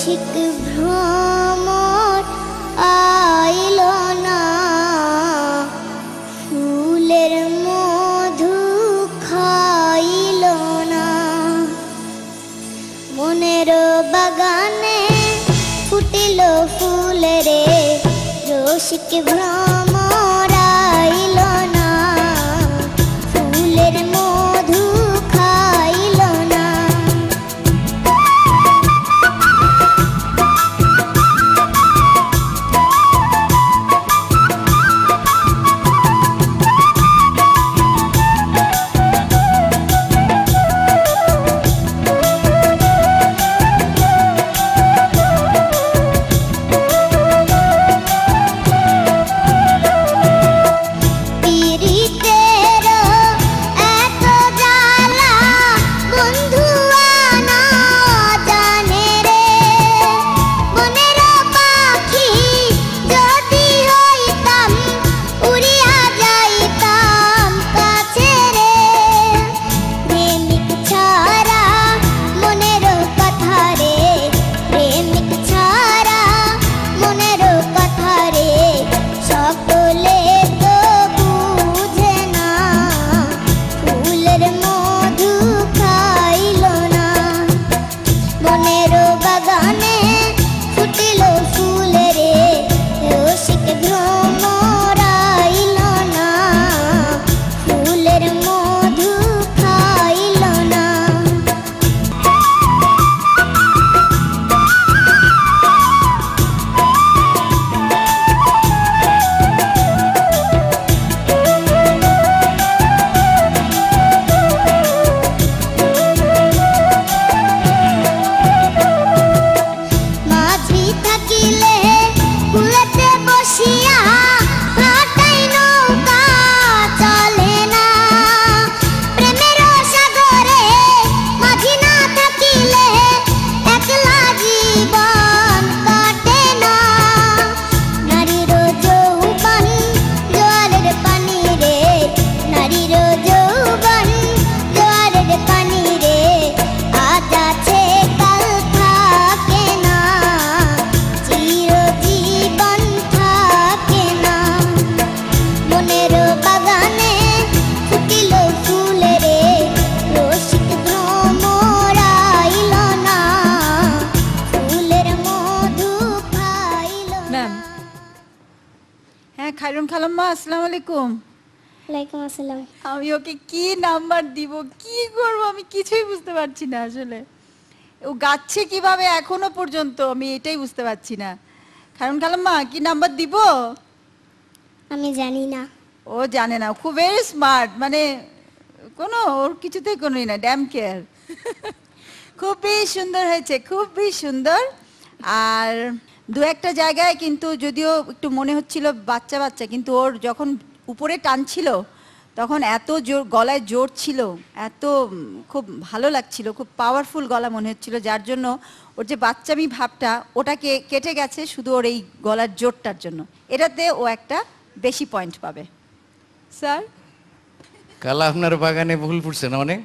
রসিক ভ্রমর আইল না, ফুলের মধু খাইল না। মনের বাগানে ফুটিল ফুল রে, রসিক ভ্রমর আইল না, ফুলের মধু খাইল না। খায়রুন খালাম্মা, আসসালামু আলাইকুম। ওয়ালাইকুম আসসালাম। আমি ওকে কি নাম্বার দিব, কি করব, আমি কিছুই বুঝতে পারছি না। আসলে ও গাচ্ছে কিভাবে এখনো পর্যন্ত আমি এটাই বুঝতে পারছি না। খায়রুন খালাম্মা, কি নাম্বার দিব? আমি জানি না। ও জানে না, খুব ভেরি স্মার্ট, মানে কোনো ওর কিছুতেই কোনোই না, ড্যাম কেয়ার। খুবই সুন্দর হয়েছে, খুবই সুন্দর। আর দু একটা জায়গায় কিন্তু যদিও একটু মনে হচ্ছিল বাচ্চা বাচ্চা, কিন্তু ওর যখন উপরে টানছিল তখন এত জোর গলায় জোর ছিল, এত খুব ভালো লাগছিল, খুব পাওয়ারফুল গলা মনে হচ্ছিল, যার জন্য ওর যে বাচ্চামি ভাবটা ওটাকে কেটে গেছে শুধু ওর এই গলার জোরটার জন্য। এটাতে ও একটা বেশি পয়েন্ট পাবে। স্যার, কাল আপনার বাগানে ফুল ফুটছে না অনেক?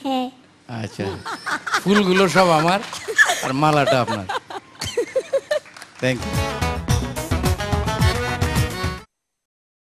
হ্যাঁ। আচ্ছা, ফুলগুলো সব আমার আর মালাটা আপনার। Thank you.